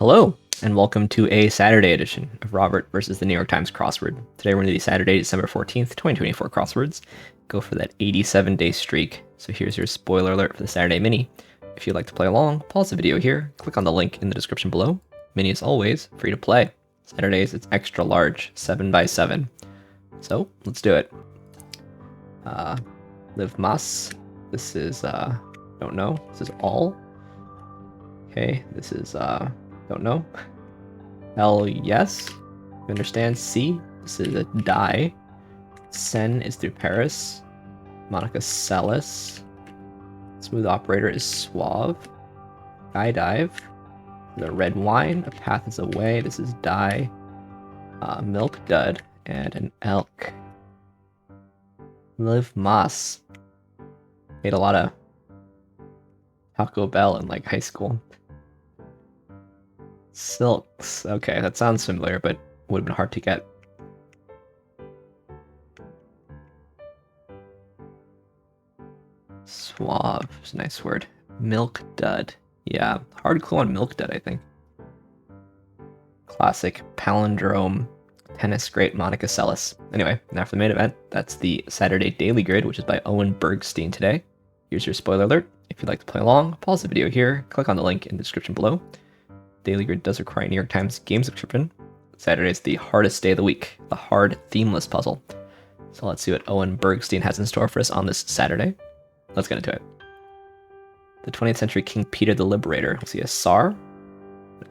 Hello, and welcome to a Saturday edition of Robert versus the New York Times Crossword. Today we're going to do Saturday, December 14th, 2024 crosswords. Go for that 87-day streak. So here's your spoiler alert for the Saturday mini. If you'd like to play along, pause the video here, click on the link in the description below. Mini is always free to play. Saturdays, it's extra large, 7x7. So let's do it. Live mas. This is, don't know. This is all. Okay, this is, don't know. L, yes. You understand? C, this is a die. Sen is through Paris. Monica Seles. Smooth operator is suave. Guy dive. The red wine. A path is away. This is die. Milk dud. And an elk. Live mas. Made a lot of Taco Bell in like high school. Silks. Okay, that sounds familiar, but would have been hard to get. Suave is a nice word. Milk dud. Yeah, hard clue on milk dud, I think. Classic palindrome. Tennis great Monica Seles. Anyway, now for the main event, that's the Saturday Daily Grid, which is by Owen Bergstein today. Here's your spoiler alert. If you'd like to play along, pause the video here, click on the link in the description below. Daily Grid does require a New York Times game subscription. Saturday is the hardest day of the week, the hard themeless puzzle. So let's see what Owen Bergstein has in store for us on this Saturday. Let's get into it. The 20th century King Peter the Liberator. We'll see a Tsar.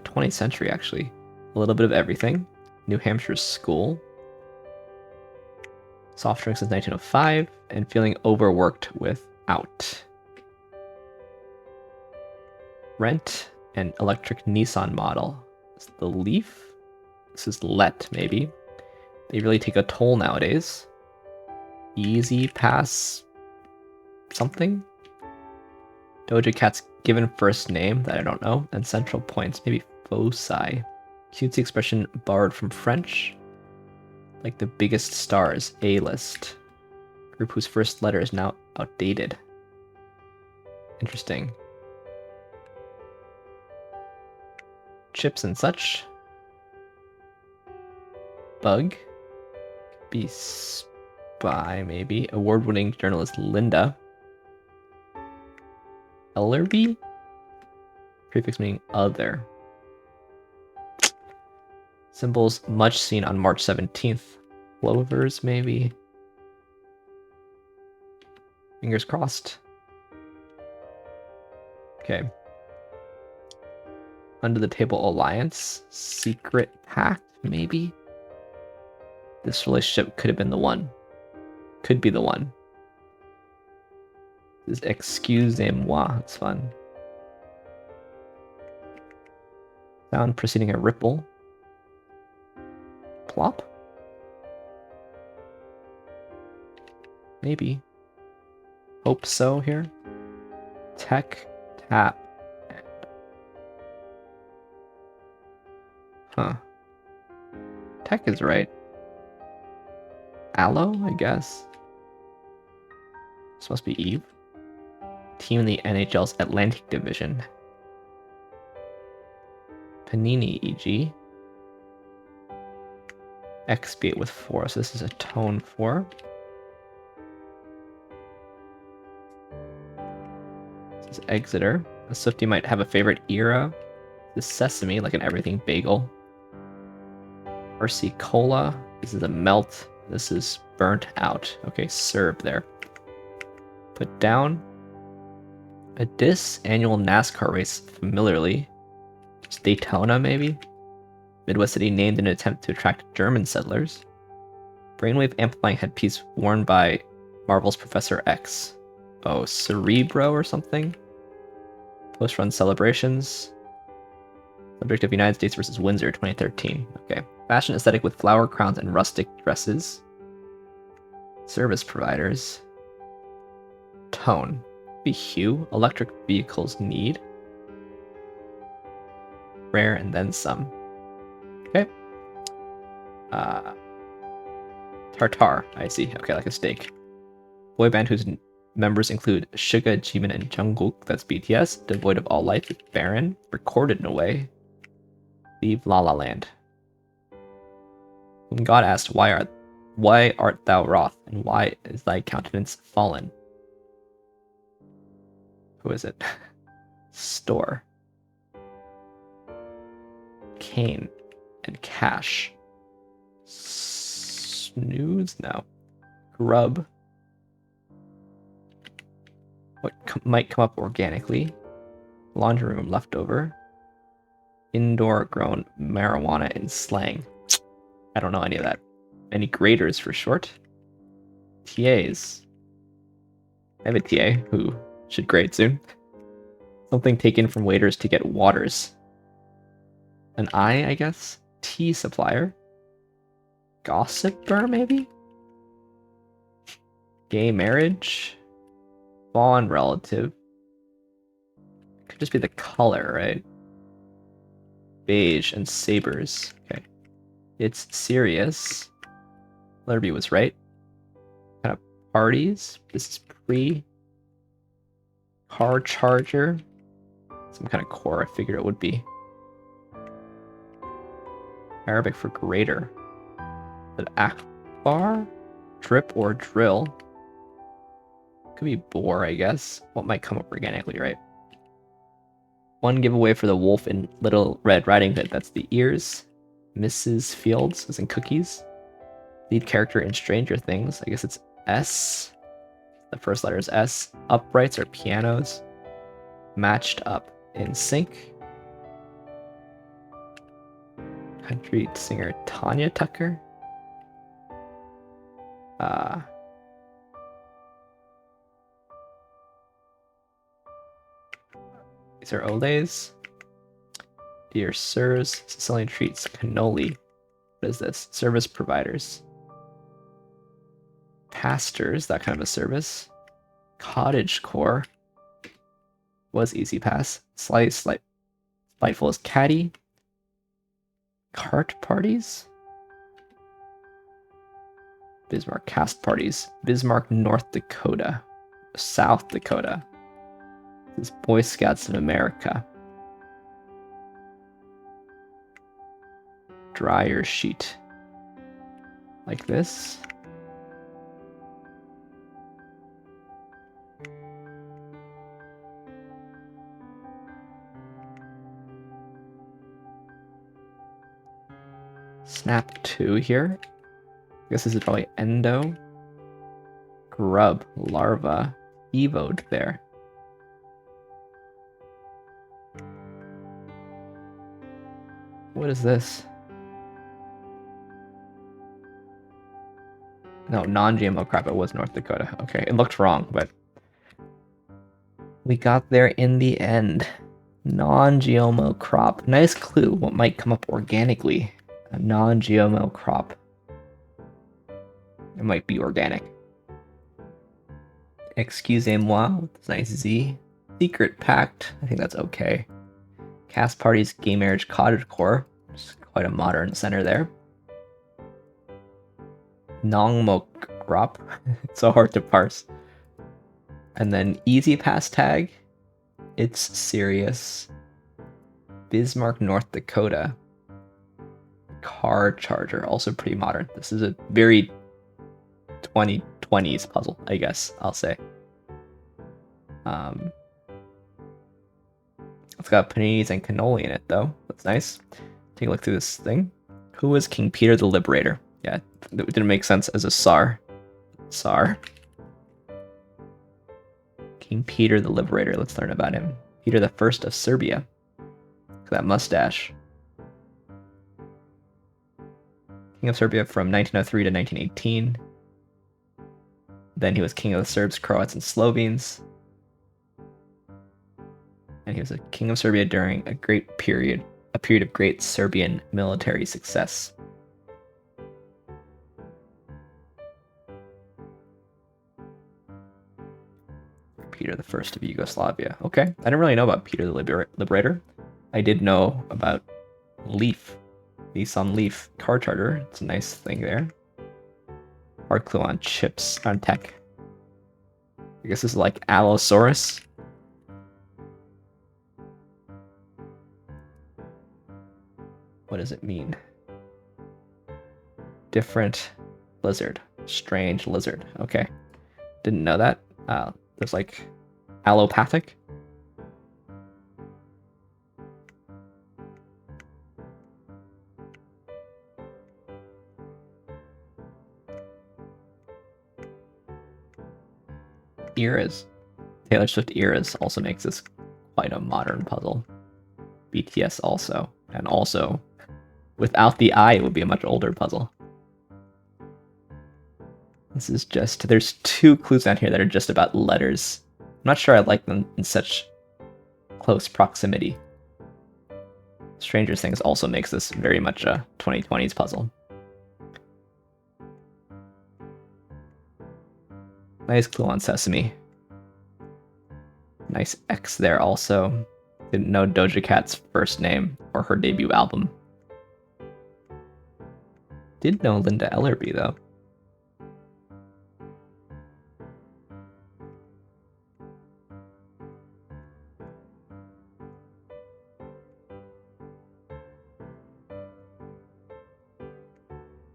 20th century, actually. A little bit of everything. New Hampshire school. Soft drink since 1905. And feeling overworked without. Rent. An electric Nissan model. It's the Leaf. This is Let, maybe. They really take a toll nowadays. Easy Pass something. Doja Cat's given first name that I don't know. And central points, maybe foci. Cutesy expression borrowed from French. Like the biggest stars, A-list. Group whose first letter is now outdated. Interesting. Chips and such. Bug. Be spy, maybe. Award-winning journalist Linda. Ellerby? Prefix meaning other. Symbols much seen on March 17th. Clovers, maybe. Fingers crossed. Okay. Under the Table Alliance. Secret Pact, maybe? This relationship could have been the one. Could be the one. This is Excusez-moi. It's fun. Sound preceding a ripple. Plop? Maybe. Hope so here. Tech, tap. Huh. Tech is right. Aloe, I guess. This must be Eve. Team in the NHL's Atlantic Division. Panini, e.g. Expiate with 4, so this is a tone 4. This is Exeter. A Swiftie might have a favorite era. This is Sesame, like an everything bagel. RC Cola. This is a melt. This is burnt out. Okay, serve there. Put down. A annual NASCAR race familiarly. Just Daytona, maybe? Midwest city named in an attempt to attract German settlers. Brainwave amplifying headpiece worn by Marvel's Professor X. Oh, Cerebro or something? Post-run celebrations. Subject of United States versus Windsor 2013. Okay. Fashion aesthetic with flower crowns and rustic dresses. Service providers. Tone. Be hue. Electric vehicles need. Rare and then some. Okay. Tartar. I see. Okay, like a steak. Boy band whose members include Suga, Jimin, and Jungkook. That's BTS. Devoid of all life. Barren. Recorded in a way. Leave La La Land. When God asked, why art thou wroth, and why is thy countenance fallen? Who is it? Store. Cane and cash. Snooze? No. Grub. What might come up organically? Laundry room leftover. Indoor grown marijuana in slang. I don't know any of that. Any graders for short? TAs. I have a TA who should grade soon. Something taken from waiters to get waters. An I guess? Tea supplier? Gossiper, maybe? Gay marriage? Bond relative. Could just be the color, right? Beige and sabers. Okay. It's serious. Letter B was right. Kind of parties. This is pre. Car charger. Some kind of core, I figured it would be. Arabic for grader. But akbar? Drip or drill? Could be bore, I guess. What might come up organically, right? One giveaway for the wolf in Little Red Riding Hood. That's the ears. Mrs. Fields, as in cookies. Lead character in Stranger Things. I guess it's S. The first letter is S. Uprights or pianos. Matched up in sync. Country singer Tanya Tucker. These are Olays. Dear Sirs, Sicilian treats, cannoli. What is this? Service providers. Pastors, that kind of a service. Cottage core. Was easy pass. Spiteful is caddy. Cart parties. Bismarck cast parties. Bismarck, North Dakota. South Dakota. This is Boy Scouts of America. Dryer sheet. Like this. Snap 2 here. I guess this is probably endo. Grub, larva, evoed there. What is this? No, non-GMO crop. It was North Dakota. Okay, it looked wrong, but we got there in the end. Non-GMO crop. Nice clue. What might come up organically? A non-GMO crop. It might be organic. Excusez-moi with this nice Z. Secret pact. I think that's okay. Cast parties, gay marriage, cottagecore. It's quite a modern center there. Nongmo crop. It's so hard to parse. And then easy pass tag. It's serious. Bismarck, North Dakota. Car charger, also pretty modern. This is a very 2020s puzzle, I guess I'll say. It's got paninis and cannoli in it, though. That's nice. Take a look through this thing. Who was King Peter the Liberator? Yeah, it didn't make sense as a Tsar. Tsar. King Peter the Liberator. Let's learn about him. Peter the First of Serbia. Look at that mustache. King of Serbia from 1903 to 1918. Then he was king of the Serbs, Croats, and Slovenes. And he was a king of Serbia during a period of great Serbian military success. Peter the First of Yugoslavia. Okay, I didn't really know about Peter the Liberator. I did know about Leaf. Nissan Leaf car charger. It's a nice thing there. Hard clue on chips on tech. I guess this is like Allosaurus. What does it mean? Different lizard. Strange lizard. Okay. Didn't know that. There's like allopathic. Eras. Taylor Swift eras also makes this quite a modern puzzle. BTS also. And also, without the I, it would be a much older puzzle. This is just, there's 2 clues down here that are just about letters. I'm not sure I like them in such close proximity. Stranger Things also makes this very much a 2020s puzzle. Nice clue on Sesame. Nice X there also. Didn't know Doja Cat's first name or her debut album. Did know Linda Ellerby though.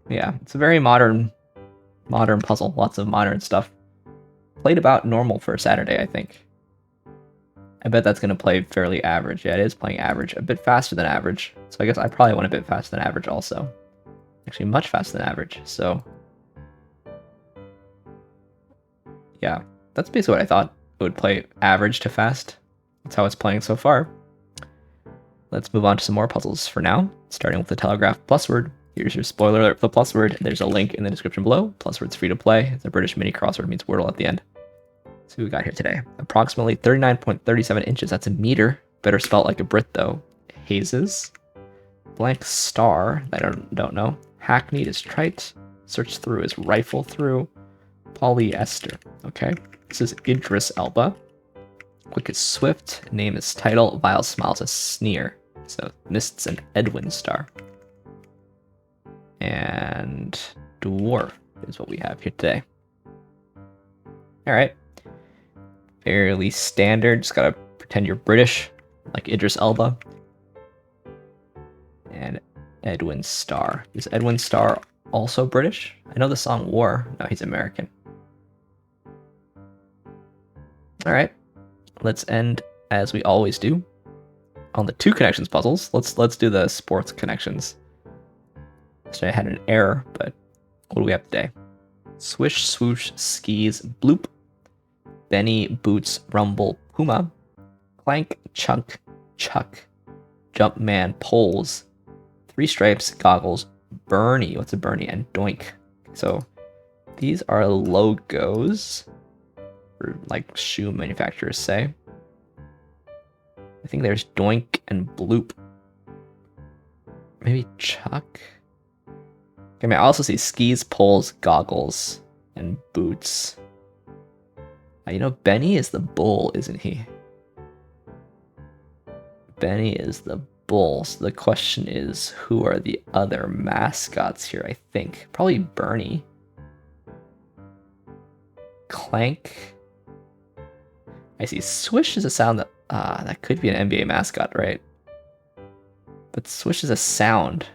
Yeah, it's a very modern puzzle. Lots of modern stuff. Played about normal for a Saturday, I think. I bet that's going to play fairly average. Yeah, it is playing average. A bit faster than average. So I guess I probably want a bit faster than average also. Actually, much faster than average. So yeah, that's basically what I thought. It would play average to fast. That's how it's playing so far. Let's move on to some more puzzles for now, starting with the Telegraph PlusWord. Here's your spoiler alert for the PlusWord. There's a link in the description below. PlusWord's free to play. It's a British mini crossword, means Wordle at the end. So what we got here today. Approximately 39.37 inches. That's a meter. Better spelled like a Brit though. Hazes. Blank star. I don't know. Hackneyed is trite. Search through is rifle through. Polyester. Okay. This is Idris Elba. Quick is swift. Name is title. Vile smiles a sneer. So mists an Edwin star. And dwarf is what we have here today. Alright. Fairly standard. Just gotta pretend you're British, like Idris Elba. And Edwin Starr. Is Edwin Starr also British? I know the song War. No, he's American. Alright. Let's end as we always do on the 2 connections puzzles. Let's do the sports connections. So I had an error, but what do we have today? Swish, swoosh, skis, bloop. Benny, boots, rumble, puma. Clank, chunk, chuck. Jumpman, poles. 3 stripes, goggles, Bernie. What's a Bernie? And doink. So these are logos, or like shoe manufacturers say. I think there's doink and bloop. Maybe chuck? I mean, I also see skis, poles, goggles, and boots. You know, Benny is the bull, isn't he? Benny is the bull. So the question is, who are the other mascots here, I think? Probably Bernie. Clank. I see swish is a sound that could be an NBA mascot, right? But swish is a sound.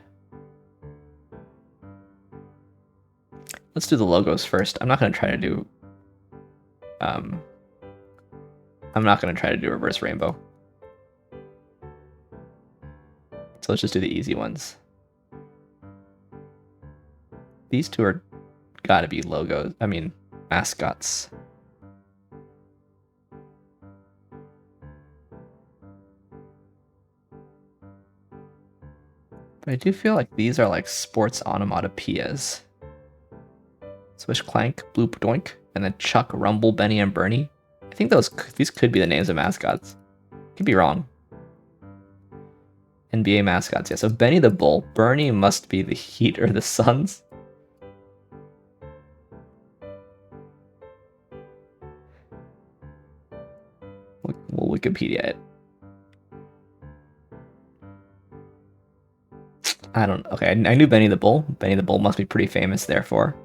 Let's do the logos first. I'm not going to try to do reverse rainbow. So let's just do the easy ones. These 2 are gotta be logos. I mean, mascots. But I do feel like these are like sports onomatopoeias. Swish, clank, bloop, doink, and then Chuck, Rumble, Benny, and Bernie. I think these could be the names of mascots. Could be wrong. NBA mascots, yeah. So Benny the Bull. Bernie must be the Heat or the Suns. We'll Wikipedia it. I don't. Okay, I knew Benny the Bull. Benny the Bull must be pretty famous, therefore.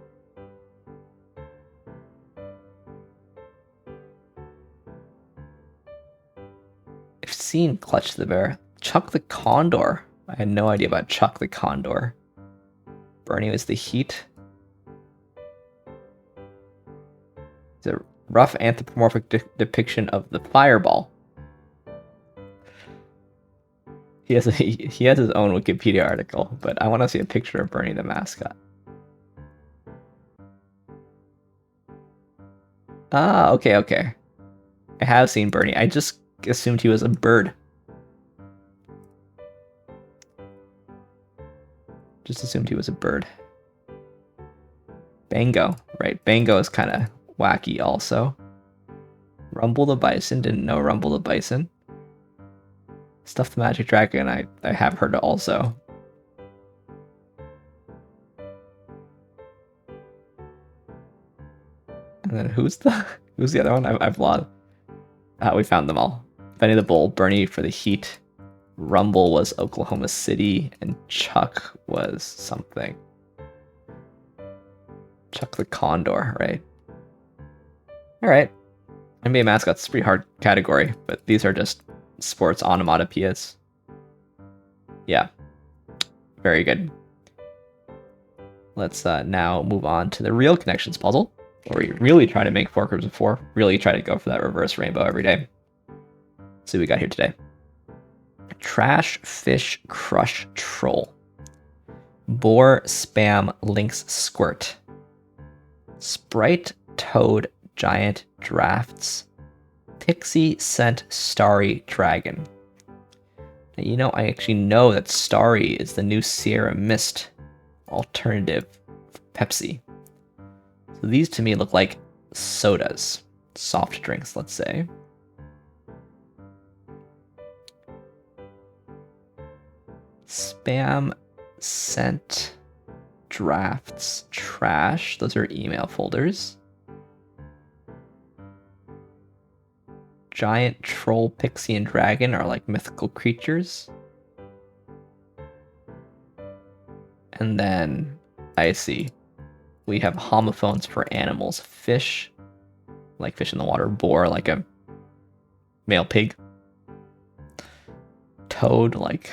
I've seen Clutch the Bear. Chuck the Condor. I had no idea about Chuck the Condor. Bernie was the Heat. It's a rough anthropomorphic depiction of the Fireball. He has his own Wikipedia article, but I want to see a picture of Bernie the mascot. Ah, okay. I have seen Bernie. I just assumed he was a bird. Just assumed he was a bird. Bango, right? Bango is kind of wacky also. Rumble the Bison, didn't know Rumble the Bison. Stuff the Magic Dragon, I have heard also. And then who's the other one? I've lost. We found them all. Benny the Bull, Bernie for the Heat. Rumble was Oklahoma City, and Chuck was something. Chuck the Condor, right? Alright. NBA mascots is a pretty hard category, but these are just sports onomatopoeias. Yeah. Very good. Let's now move on to the real connections puzzle, where we really try to make 4 groups of 4. Really try to go for that reverse rainbow every day. See what we got here today. Trash, fish, crush, troll. Boar, spam, lynx, squirt. Sprite, toad, giant, drafts. Pixie, scent, starry, dragon. Now, you know, I actually know that Starry is the new Sierra Mist alternative Pepsi. So these to me look like sodas, soft drinks, let's say. Spam, scent, drafts, trash. Those are email folders. Giant, troll, pixie, and dragon are like mythical creatures. And then I see we have homophones for animals. Fish, like fish in the water. Boar, like a male pig. Toad, like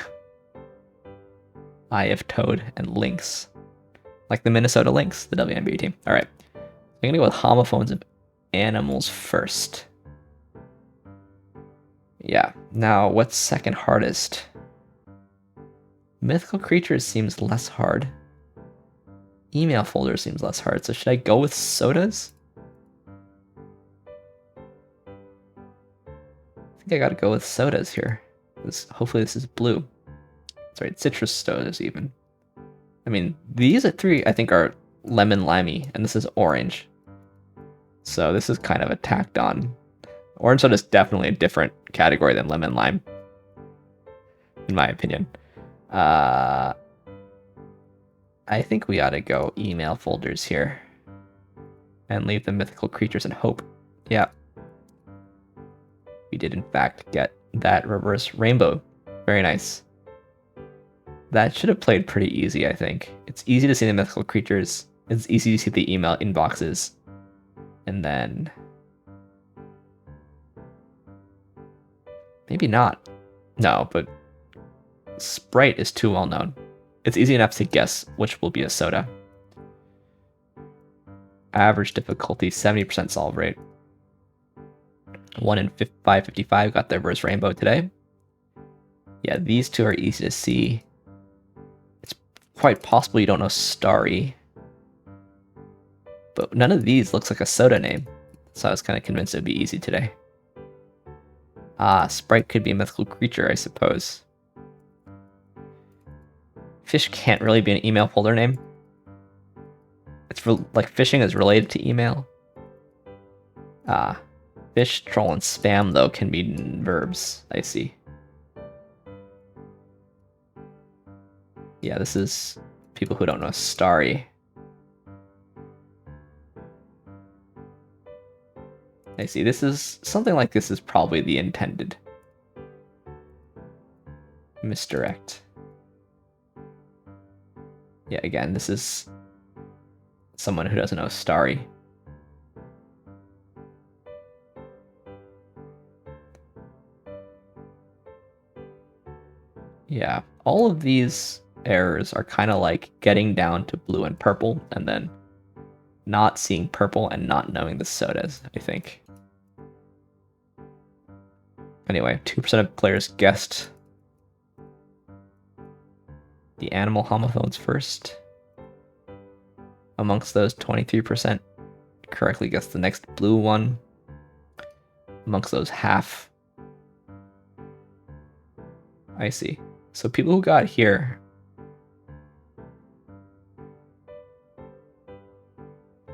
Eye of Toad, and Lynx, like the Minnesota Lynx, the WNBA team. All right, I'm gonna go with homophones of animals first. Yeah. Now, what's second hardest? Mythical creatures seems less hard. Email folder seems less hard. So should I go with sodas? I think I gotta go with sodas here. Hopefully this is blue. That's right, citrus sodas even. I mean, these are 3 I think are lemon limey, and this is orange. So this is kind of a tacked on. Orange soda is definitely a different category than lemon lime, in my opinion. I think we ought to go email folders here and leave the mythical creatures and hope. Yeah. We did in fact get that reverse rainbow. Very nice. That should have played pretty easy, I think. It's easy to see the mythical creatures. It's easy to see the email inboxes. And then... maybe not. No, but Sprite is too well known. It's easy enough to guess which will be a soda. Average difficulty, 70% solve rate. 1 in 555 got the reverse rainbow today. Yeah, these 2 are easy to see. It's quite possible you don't know Starry. But none of these looks like a soda name. So I was kind of convinced it would be easy today. Ah, Sprite could be a mythical creature, I suppose. Fish can't really be an email folder name. It's like fishing is related to email. Ah, fish, troll, and spam though can be verbs. I see. Yeah, this is people who don't know Starry. I see. This is something like this is probably the intended misdirect. Yeah, again, this is someone who doesn't know Starry. Yeah, all of these errors are kind of like getting down to blue and purple and then not seeing purple and not knowing the sodas, I think. Anyway, 2% of players guessed the animal homophones first. Amongst those, 23% correctly guessed the next blue one. Amongst those, half. I see. So people who got here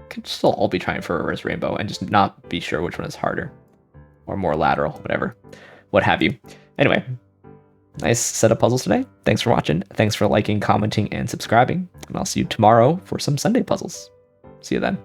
could still all be trying for a reverse rainbow and just not be sure which one is harder or more lateral, whatever, what have you. Anyway, nice set of puzzles today. Thanks for watching. Thanks for liking, commenting, and subscribing. And I'll see you tomorrow for some Sunday puzzles. See you then.